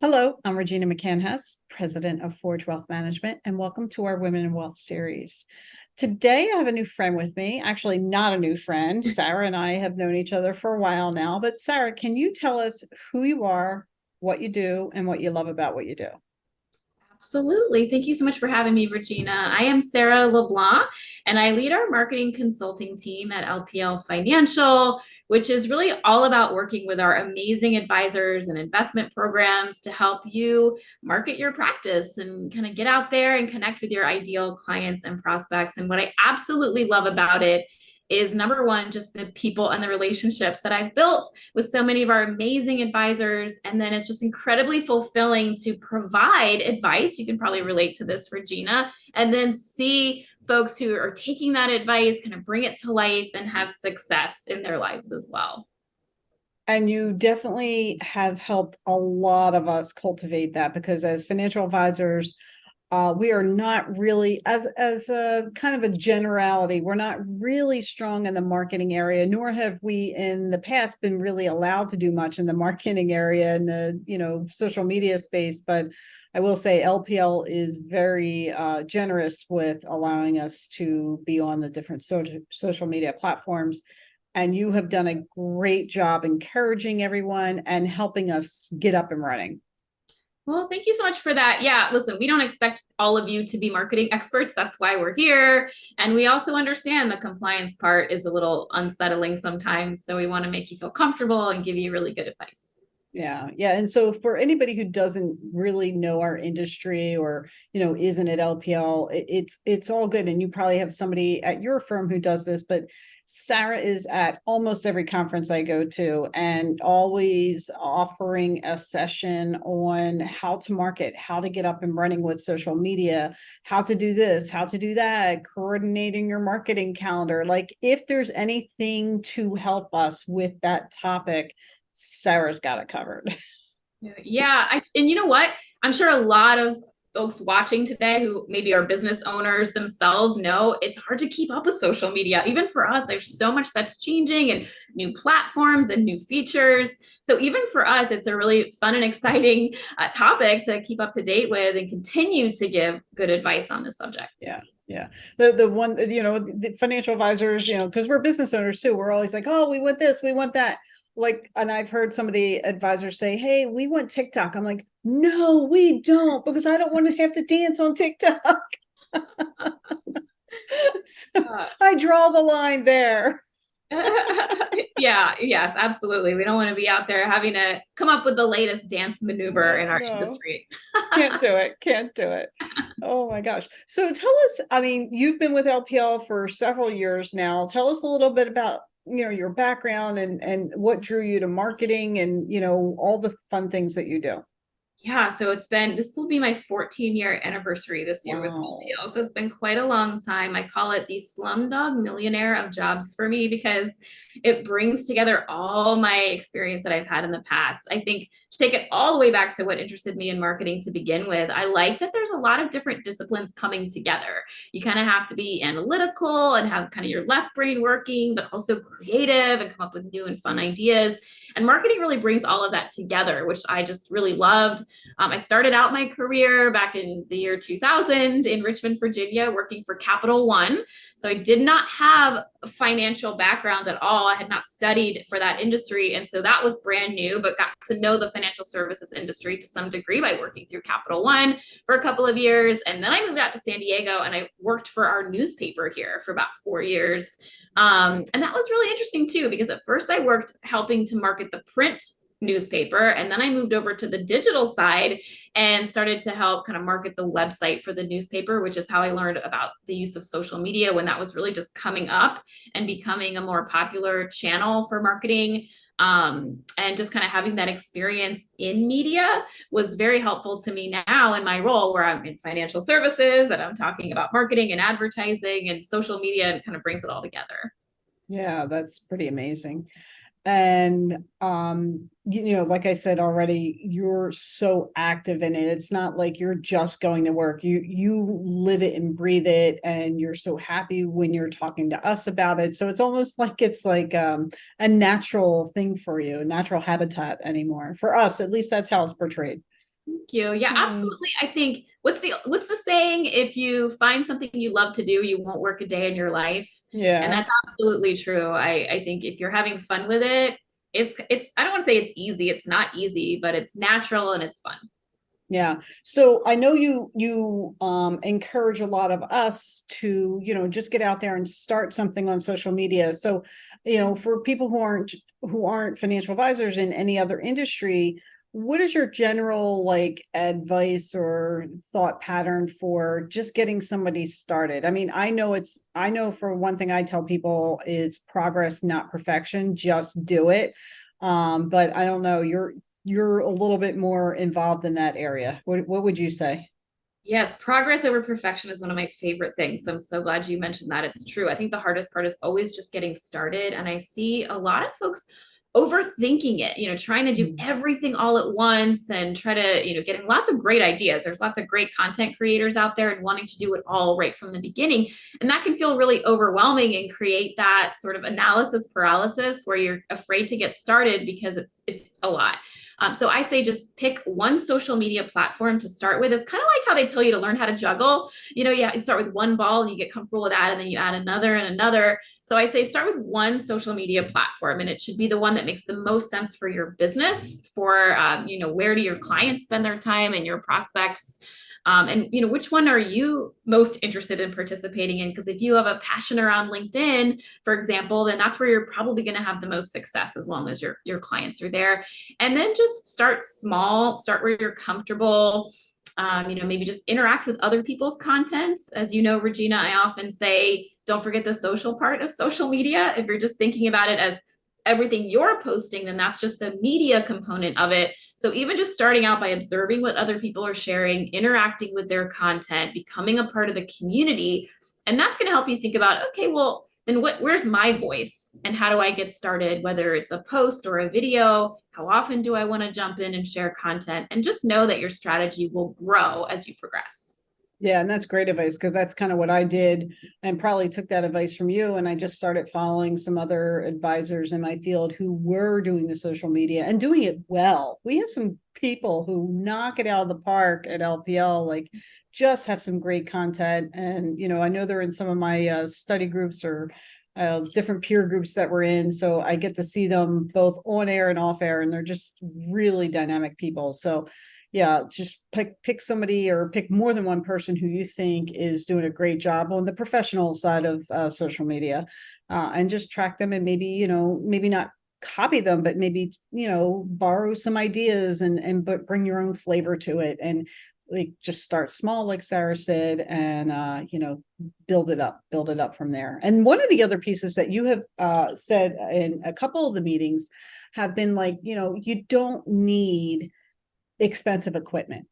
Hello, I'm Regina McCann-Hess, President of Forge Wealth Management, and welcome to our Women in Wealth series. Today, I have a new friend with me. Actually, not a new friend. Sara and I have known each other for a while now. But Sara, can you tell us who you are, what you do, and what you love about what you do? Absolutely. Thank you so much for having me, Regina. I am Sara LeBlanc, and I lead our marketing consulting team at LPL Financial, which is really all about working with our amazing advisors and investment programs to help you market your practice and kind of get out there and connect with your ideal clients and prospects. And what I absolutely love about it is number one, just the people and the relationships that I've built with so many of our amazing advisors. And then it's just incredibly fulfilling to provide advice. You can probably relate to this, Regina, and then see folks who are taking that advice, kind of bring it to life and have success in their lives as well. And you definitely have helped a lot of us cultivate that because as financial advisors, we are not really, as a kind of a generality, we're not really strong in the marketing area, nor have we in the past been really allowed to do much in the marketing area and the social media space. But I will say LPL is very generous with allowing us to be on the different social media platforms. And you have done a great job encouraging everyone and helping us get up and running. Well, thank you so much for that. Yeah, listen, we don't expect all of you to be marketing experts. That's why we're here. And we also understand the compliance part is a little unsettling sometimes. So we want to make you feel comfortable and give you really good advice. Yeah, yeah. And so for anybody who doesn't really know our industry or, isn't at LPL, it's all good. And you probably have somebody at your firm who does this, but Sara is at almost every conference I go to and always offering a session on how to market, how to get up and running with social media, how to do this, how to do that, coordinating your marketing calendar. Like if there's anything to help us with that topic, Sara's got it covered. Yeah. And you know what? I'm sure a lot of folks watching today who maybe are business owners themselves know it's hard to keep up with social media. Even for us, there's so much that's changing and new platforms and new features. So even for us, it's a really fun and exciting topic to keep up to date with and continue to give good advice on this subject. Yeah. Yeah. The one, the financial advisors, because we're business owners too, we're always like, oh, we want this, we want that. Like, and I've heard some of the advisors say, hey, we want TikTok. I'm like, no, we don't, because I don't want to have to dance on TikTok. So I draw the line there. Yeah, yes, absolutely. We don't want to be out there having to come up with the latest dance maneuver No, in our no, industry. can't do it. Can't do it. Oh my gosh. So tell us, I mean, you've been with LPL for several years now. Tell us a little bit about, your background and what drew you to marketing and, all the fun things that you do. Yeah, so this will be my 14-year anniversary this year with Wow. LPL. So it's been quite a long time. I call it the slumdog millionaire of jobs for me because it brings together all my experience that I've had in the past. I think to take it all the way back to what interested me in marketing to begin with, I like that there's a lot of different disciplines coming together. You kind of have to be analytical and have kind of your left brain working, but also creative and come up with new and fun ideas. And marketing really brings all of that together, which I just really loved. I started out my career back in the year 2000 in Richmond, Virginia, working for Capital One. So I did not have a financial background at all. I had not studied for that industry. And so that was brand new, but got to know the financial services industry to some degree by working through Capital One for a couple of years. And then I moved out to San Diego and I worked for our newspaper here for about 4 years. And that was really interesting too, because at first I worked helping to market the print newspaper. And then I moved over to the digital side and started to help kind of market the website for the newspaper, which is how I learned about the use of social media when that was really just coming up and becoming a more popular channel for marketing. And just kind of having that experience in media was very helpful to me now in my role where I'm in financial services and I'm talking about marketing and advertising and social media and kind of brings it all together. Yeah, that's pretty amazing. And like I said already, you're so active in it. It's not like you're just going to work. You live it and breathe it, and you're so happy when you're talking to us about it. So it's almost like it's like a natural thing for you, a natural habitat anymore. For us, at least that's how it's portrayed. Thank you. Yeah, Hmm. absolutely. I think what's the saying? If you find something you love to do, you won't work a day in your life. And Yeah. that's absolutely true. I think if you're having fun with it, it's I don't want to say it's easy. It's not easy, but it's natural and it's fun. Yeah. So I know you encourage a lot of us to, just get out there and start something on social media. So, for people who aren't financial advisors in any other industry, what is your general like advice or thought pattern for just getting somebody started? I mean, I know for one thing I tell people is progress, not perfection, just do it. But I don't know, you're a little bit more involved in that area. What would you say? Yes, progress over perfection is one of my favorite things. So I'm so glad you mentioned that. It's true. I think the hardest part is always just getting started. And I see a lot of folks overthinking it, trying to do Mm. everything all at once and try to, getting lots of great ideas. There's lots of great content creators out there and wanting to do it all right from the beginning. And that can feel really overwhelming and create that sort of analysis paralysis where you're afraid to get started because it's a lot. So I say just pick one social media platform to start with. It's kind of like how they tell you to learn how to juggle. You start with one ball and you get comfortable with that, and then you add another and another. So I say start with one social media platform, and it should be the one that makes the most sense for your business. For where do your clients spend their time and your prospects. And which one are you most interested in participating in? Because if you have a passion around LinkedIn, for example, then that's where you're probably going to have the most success as long as your clients are there. And then just start small, start where you're comfortable. Maybe just interact with other people's contents. As you know, Regina, I often say, don't forget the social part of social media. If you're just thinking about it as everything you're posting, then that's just the media component of it. So even just starting out by observing what other people are sharing, interacting with their content, becoming a part of the community, and that's going to help you think about, okay, well, then where's my voice and how do I get started, whether it's a post or a video? How often do I want to jump in and share content? And just know that your strategy will grow as you progress. Yeah, and that's great advice because that's kind of what I did and probably took that advice from you. And I just started following some other advisors in my field who were doing the social media and doing it well. We have some people who knock it out of the park at LPL, like just have some great content. And, I know they're in some of my study groups or different peer groups that we're in. So I get to see them both on air and off air, and they're just really dynamic people. So yeah, just pick somebody or pick more than one person who you think is doing a great job on the professional side of social media, and just track them and maybe not copy them, but maybe borrow some ideas and but bring your own flavor to it, and like just start small, like Sara said, and build it up from there. And one of the other pieces that you have said in a couple of the meetings have been like, you don't need expensive equipment.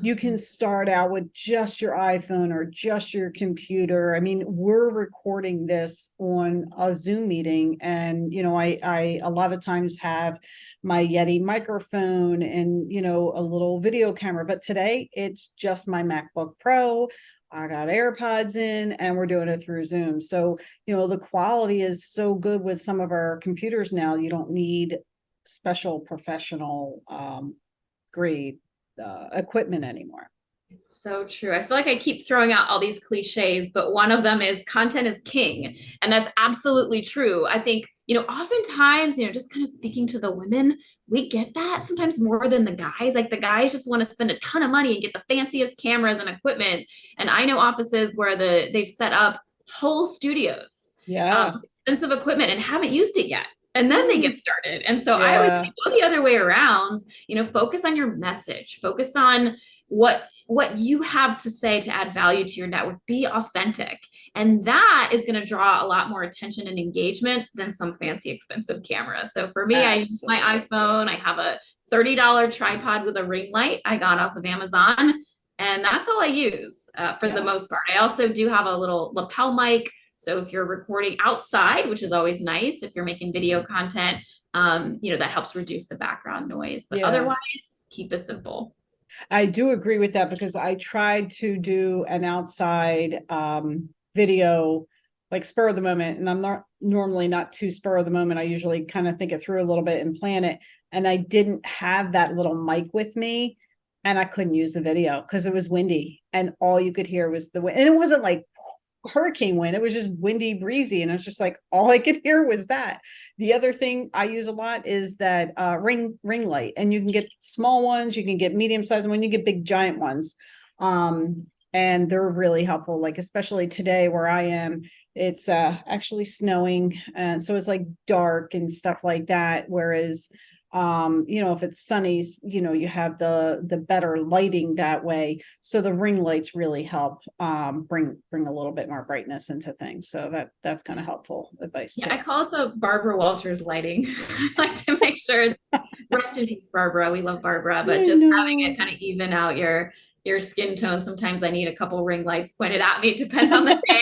You can start out with just your iPhone or just your computer. I mean, we're recording this on a Zoom meeting, and I a lot of times have my Yeti microphone and a little video camera. But today it's just my MacBook Pro. I got AirPods in, and we're doing it through Zoom. So the quality is so good with some of our computers now. You don't need special professional grade equipment anymore. It's so true. I feel like I keep throwing out all these cliches, but one of them is content is king. And that's absolutely true. I think, oftentimes, just kind of speaking to the women, we get that sometimes more than the guys. Like the guys just want to spend a ton of money and get the fanciest cameras and equipment. And I know offices where they've set up whole studios, Yeah. expensive equipment and haven't used it yet. And then they get started. And so I always Yeah. say go the other way around, focus on your message, focus on what you have to say to add value to your network. Be authentic, and that is going to draw a lot more attention and engagement than some fancy expensive camera. So for me, I use my Absolutely. iPhone. I have a $30 tripod with a ring light I got off of Amazon, and that's all I use for the Yeah. most part. I also do have a little lapel mic, so if you're recording outside, which is always nice if you're making video content, that helps reduce the background noise. But Yeah. otherwise, keep it simple. I do agree with that because I tried to do an outside video like spur of the moment, and I'm not normally not too spur of the moment. I usually kind of think it through a little bit and plan it. And I didn't have that little mic with me. and I couldn't use the video because it was windy and all you could hear was the wind. And it wasn't like hurricane wind, it was just windy, breezy. And I was just like, all I could hear was that. The other thing I use a lot is that ring light. And you can get small ones, you can get medium sized ones, you get big giant ones. And they're really helpful, like especially today where I am, it's actually snowing. And so it's like dark and stuff like that. Whereas if it's sunny, you have the better lighting that way. So the ring lights really help bring a little bit more brightness into things. So that's kind of helpful advice Yeah, too. I call it the Barbara Walters lighting. I like to make sure it's rest in peace, Barbara. We love Barbara, but I just having know. it kind of even out your skin tone. Sometimes I need a couple ring lights pointed at me. It depends on the day.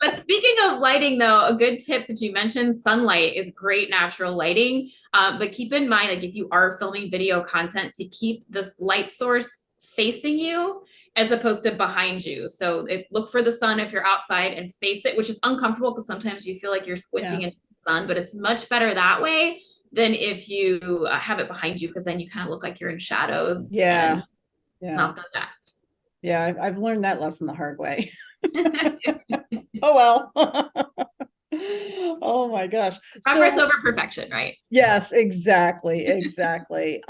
But speaking of lighting, though, a good tip that you mentioned, sunlight is great natural lighting. But keep in mind, like if you are filming video content, to keep this light source facing you as opposed to behind you. So look for the sun if you're outside and face it, which is uncomfortable because sometimes you feel like you're squinting Yeah. into the sun, but it's much better that way than if you have it behind you, because then you kind of look like you're in shadows Yeah. and it's Yeah. not the best. Yeah. I've learned that lesson the hard way. Oh, well. Oh my gosh. Progress So over perfection, right? yes, exactly. Exactly.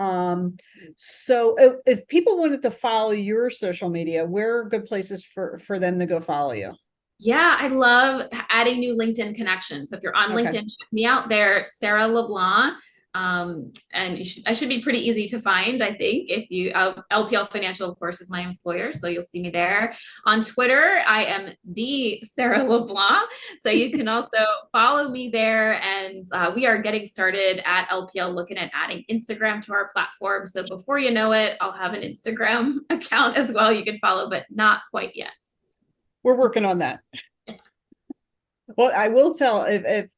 So if people wanted to follow your social media, where are good places for them to go follow you? Yeah, I love adding new LinkedIn connections. So if you're on Okay. LinkedIn, check me out there, Sara LeBlanc. And I should be pretty easy to find, I think. If you, LPL Financial, of course, is my employer, so you'll see me there. On Twitter, I am the Sara LeBlanc, so you can also follow me there. And we are getting started at LPL looking at adding Instagram to our platform. So before you know it, I'll have an Instagram account as well. You can follow, but not quite yet. We're working on that. Well, I will tell if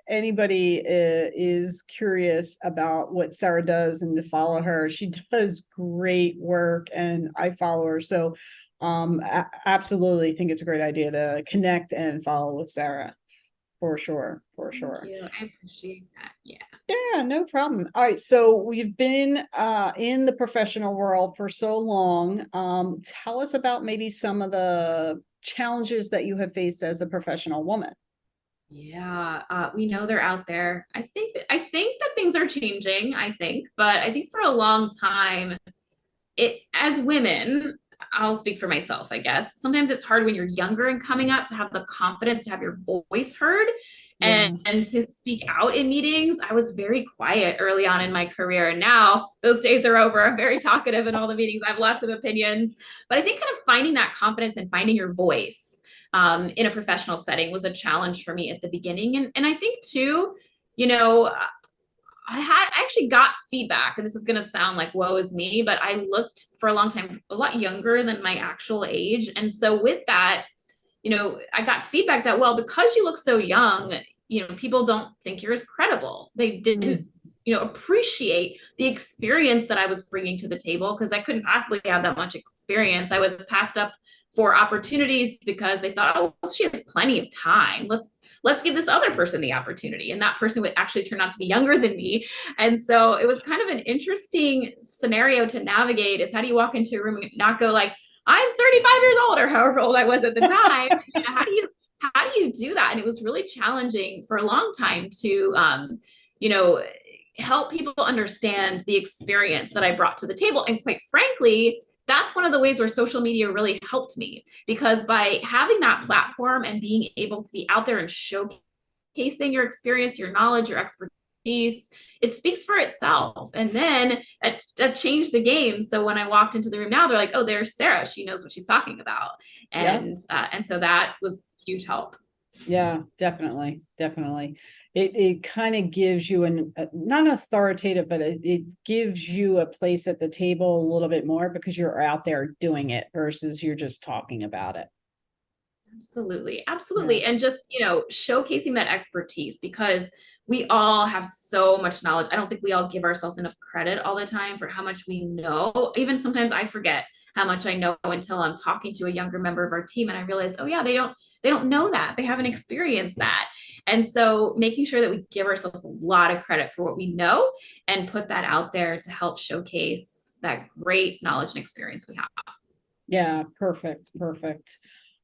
anybody is curious about what Sara does and to follow her, she does great work and I follow her. So absolutely think it's a great idea to connect and follow with Sara for sure, for Thank sure. you. I appreciate that. Yeah. Yeah, no problem. All right, so we've been in the professional world for so long. Tell us about maybe some of the challenges that you have faced as a professional woman. Yeah, we know they're out there. I think that things are changing, I think, but I think for a long time, it as women, I'll speak for myself, I guess. Sometimes it's hard when you're younger and coming up to have the confidence to have your voice heard Yeah. and to speak out in meetings. I was very quiet early on in my career, and now those days are over. I'm very talkative in all the meetings. I have lots of opinions, but I think kind of finding that confidence and finding your voice in a professional setting was a challenge for me at the beginning. And I think too, you know, I actually got feedback, and this is going to sound like woe is me, but I looked for a long time a lot younger than my actual age. And so with that, I got feedback that, well, because you look so young, people don't think you're as credible. They didn't, Mm, appreciate the experience that I was bringing to the table, because I couldn't possibly have that much experience. I was passed up for opportunities because they thought, oh, well, she has plenty of time. Let's give this other person the opportunity. And that person would actually turn out to be younger than me. And so it was kind of an interesting scenario to navigate, is how do you walk into a room and not go like, I'm 35 years old, or however old I was at the time. How do you do that? And it was really challenging for a long time to you know, help people understand the experience that I brought to the table. And quite frankly, that's one of the ways where social media really helped me, because by having that platform and being able to be out there and showcasing your experience, your knowledge, your expertise, it speaks for itself. And then that changed the game. So when I walked into the room now, they're like, oh, there's Sara. She knows what she's talking about. yeah. And so that was huge help. Yeah, definitely. Definitely. It kind of gives you not authoritative, but it gives you a place at the table a little bit more because you're out there doing it versus you're just talking about it. Absolutely. Yeah. Absolutely. And just, showcasing that expertise, because we all have so much knowledge. I don't think we all give ourselves enough credit all the time for how much we know. Even sometimes I forget how much I know until I'm talking to a younger member of our team and I realize, oh yeah, they don't know that. They haven't experienced that. And so making sure that we give ourselves a lot of credit for what we know and put that out there to help showcase that great knowledge and experience we have. Yeah, perfect, perfect.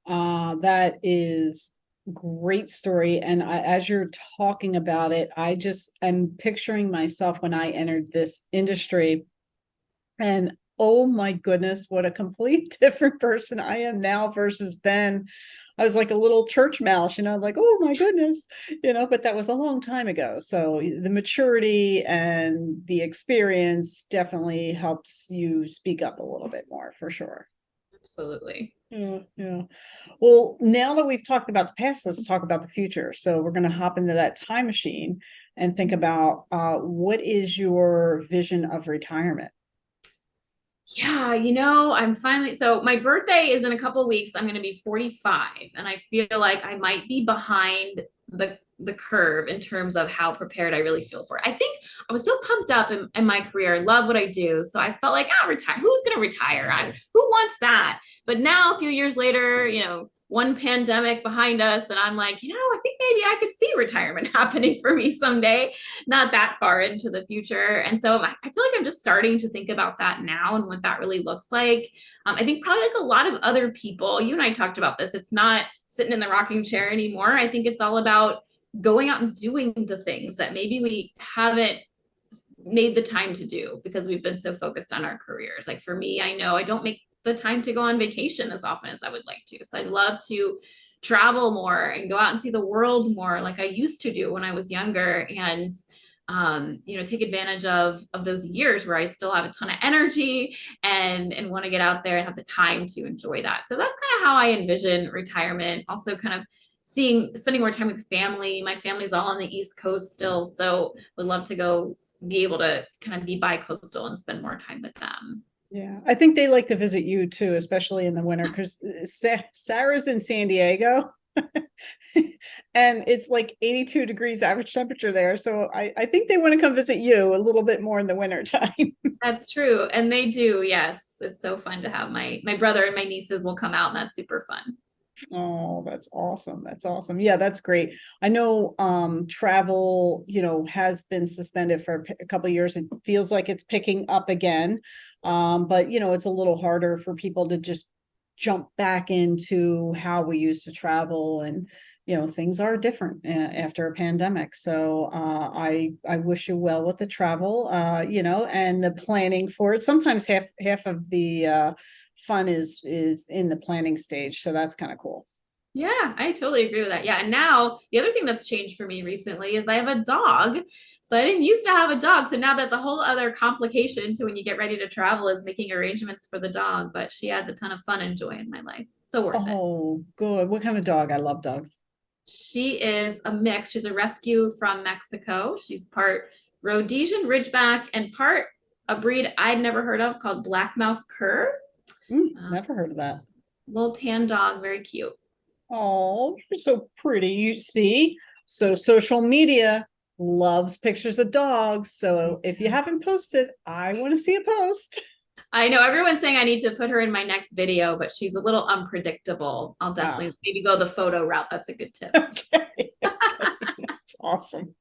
That is great story. And as you're talking about it, I just am picturing myself when I entered this industry, and oh my goodness, what a complete different person I am now versus then. I was like a little church mouse, like, oh my goodness, but that was a long time ago. So the maturity and the experience definitely helps you speak up a little bit more, for sure. Absolutely. Yeah, yeah. Well, now that we've talked about the past, let's talk about the future. So we're going to hop into that time machine and think about what is your vision of retirement? Yeah, I'm finally, so my birthday is in a couple of weeks. I'm going to be 45, and I feel like I might be behind the curve in terms of how prepared I really feel for it. I think I was so pumped up in my career. I love what I do. So I felt like, retire. Who's going to retire? Who wants that? But now, a few years later, one pandemic behind us, and I'm like, I think maybe I could see retirement happening for me someday, not that far into the future. And so I feel like I'm just starting to think about that now and what that really looks like. I think probably like a lot of other people, you and I talked about this, it's not sitting in the rocking chair anymore. I think it's all about going out and doing the things that maybe we haven't made the time to do because we've been so focused on our careers. Like for me, I know I don't make the time to go on vacation as often as I would like to. So I'd love to travel more and go out and see the world more like I used to do when I was younger, and take advantage of those years where I still have a ton of energy and want to get out there and have the time to enjoy that. So that's kind of how I envision retirement. Also kind of spending more time with family. My family's all on the East Coast still, so would love to go be able to kind of be bi-coastal and spend more time with them. Yeah, I think they like to visit you too, especially in the winter, because Sarah's in San Diego and it's like 82 degrees average temperature there. So I think they want to come visit you a little bit more in the winter time. That's true. And they do. Yes. It's so fun to have my brother and my nieces will come out, and that's super fun. Oh, that's awesome. That's awesome. Yeah, that's great. I know travel, has been suspended for a couple of years. It feels like it's picking up again. But it's a little harder for people to just jump back into how we used to travel, and things are different after a pandemic. So I wish you well with the travel, and the planning for it. Sometimes half of the fun is in the planning stage, so that's kind of cool. Yeah, I totally agree with that. Yeah. And now the other thing that's changed for me recently is I have a dog. So I didn't used to have a dog. So now that's a whole other complication to when you get ready to travel, is making arrangements for the dog. But she adds a ton of fun and joy in my life. So worth it. Oh, good. What kind of dog? I love dogs. She is a mix. She's a rescue from Mexico. She's part Rhodesian Ridgeback and part a breed I'd never heard of called Blackmouth Cur. Never heard of that. Little tan dog, very cute. Oh, you're so pretty. You see, so social media loves pictures of dogs. So if you haven't posted, I want to see a post. I know everyone's saying I need to put her in my next video, but she's a little unpredictable. I'll definitely maybe go the photo route. That's a good tip. Okay. That's awesome.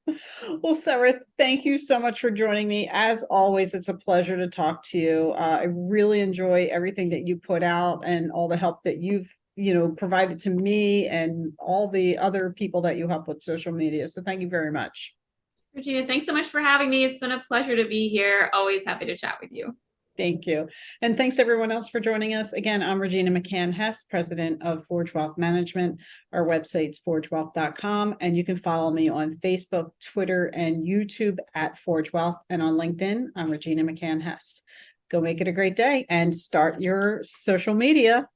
Well, Sarah, thank you so much for joining me. As always, it's a pleasure to talk to you. I really enjoy everything that you put out and all the help that you've provided to me and all the other people that you help with social media. So thank you very much. Regina, thanks so much for having me. It's been a pleasure to be here. Always happy to chat with you. Thank you. And thanks everyone else for joining us. Again, I'm Regina McCann Hess, president of Forge Wealth Management. Our website's forgewealth.com. And you can follow me on Facebook, Twitter, and YouTube at Forge Wealth. And on LinkedIn, I'm Regina McCann Hess. Go make it a great day and start your social media.